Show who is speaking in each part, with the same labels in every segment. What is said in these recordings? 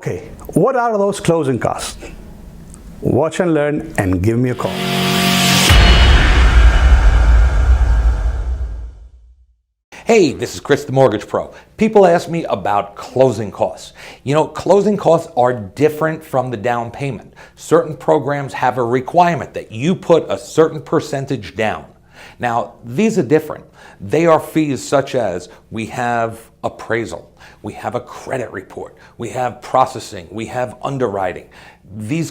Speaker 1: Okay, what are those closing costs? Watch and learn and give me a call.
Speaker 2: Hey, this is Chris the Mortgage Pro. People ask me about closing costs. You know, closing costs are different from the down payment. Certain programs have a requirement that you put a certain percentage down. Now, these are different. They are fees such as we have appraisal, we have a credit report, we have processing, we have underwriting. These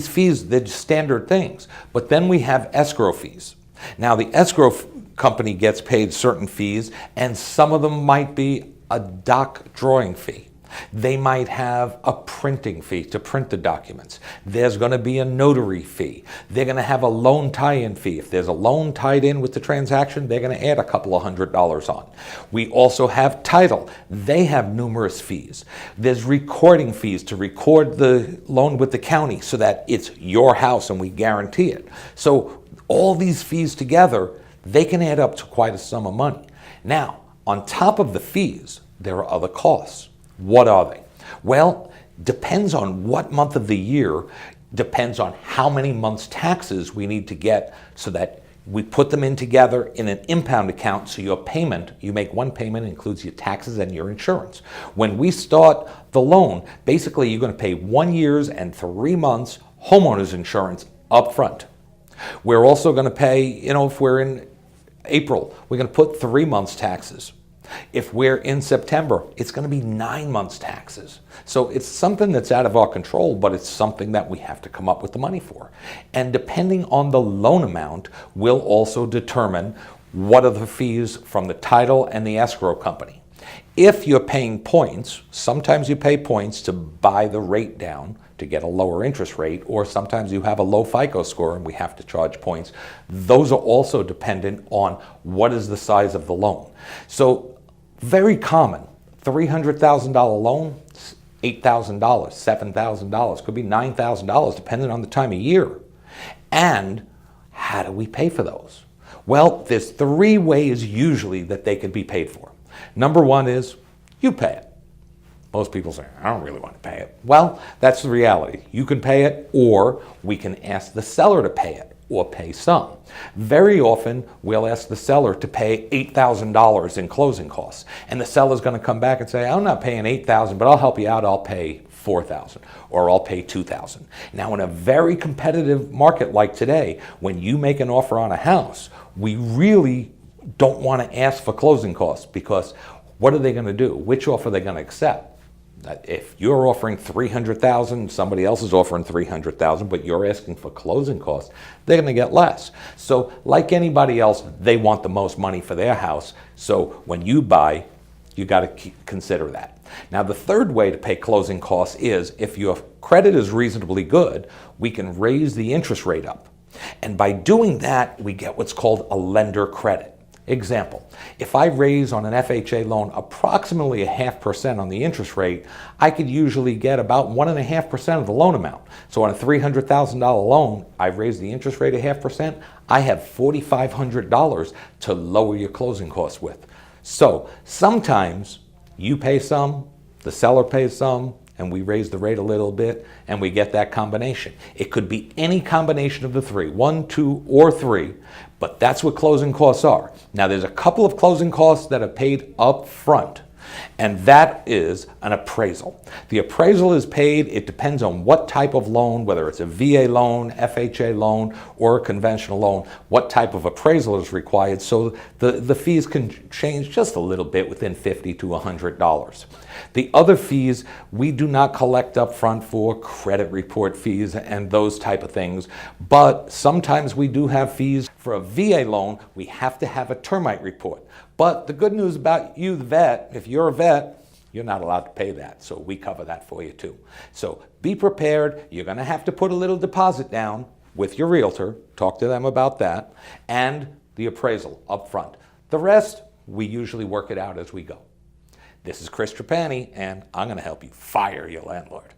Speaker 2: fees, they're standard things. But then we have escrow fees. Now, the escrow company gets paid certain fees, and some of them might be a doc drawing fee. They might have a printing fee to print the documents. There's going to be a notary fee. They're going to have a loan tie-in fee. If there's a loan tied in with the transaction, they're going to add a couple of $100 on. We also have title. They have numerous fees. There's recording fees to record the loan with the county so that it's your house and we guarantee it. So all these fees together, they can add up to quite a sum of money. Now, on top of the fees, there are other costs. What are they? Well, depends on what month of the year, depends on how many months' taxes we need to get so that we put them in together in an impound account so your payment, you make one payment, includes your taxes and your insurance. When we start the loan, basically you're going to pay 1 year's and 3 months homeowner's insurance up front. We're also going to pay, if we're in April, we're going to put 3 months' taxes. If we're in September, it's going to be 9 months' taxes. So it's something that's out of our control, but it's something that we have to come up with the money for. And depending on the loan amount, we'll also determine what are the fees from the title and the escrow company. If you're paying points, sometimes you pay points to buy the rate down to get a lower interest rate, or sometimes you have a low FICO score and we have to charge points. Those are also dependent on what is the size of the loan. So very common, $300,000 loan, $8,000, $7,000, could be $9,000 depending on the time of year. And how do we pay for those? Well, there's 3 ways usually that they can be paid for. Number 1 is you pay it. Most people say, I don't really want to pay it. Well, that's the reality. You can pay it, or we can ask the seller to pay it, or pay some. Very often, we'll ask the seller to pay $8,000 in closing costs. And the seller's going to come back and say, I'm not paying $8,000, but I'll help you out. I'll pay $4,000, or I'll pay $2,000. Now, in a very competitive market like today, when you make an offer on a house, we really don't want to ask for closing costs, because what are they going to do? Which offer are they going to accept? If you're offering $300,000, somebody else is offering $300,000, but you're asking for closing costs, they're going to get less. So like anybody else, they want the most money for their house. So when you buy, you got to consider that. Now, the third way to pay closing costs is if your credit is reasonably good, we can raise the interest rate up. And by doing that, we get what's called a lender credit. Example, if I raise on an FHA loan approximately 0.5% on the interest rate, I could usually get about 1.5% of the loan amount. So on a $300,000 loan, I raise the interest rate 0.5%, I have $4,500 to lower your closing costs with. So sometimes you pay some, the seller pays some, and we raise the rate a little bit, and we get that combination. It could be any combination of the 3, 1, 2, or 3, but that's what closing costs are. Now, there's a couple of closing costs that are paid up front, and that is an appraisal. The appraisal is paid, it depends on what type of loan, whether it's a VA loan, FHA loan, or a conventional loan, what type of appraisal is required, so the fees can change just a little bit within $50 to $100. The other fees, we do not collect up front for credit report fees and those type of things, but sometimes we do have fees. For a VA loan, we have to have a termite report. But the good news about you, the vet, if you're a vet, you're not allowed to pay that, so we cover that for you too. So be prepared. You're going to have to put a little deposit down with your realtor, talk to them about that, and the appraisal up front. The rest, we usually work it out as we go. This is Chris Trapani, and I'm going to help you fire your landlord.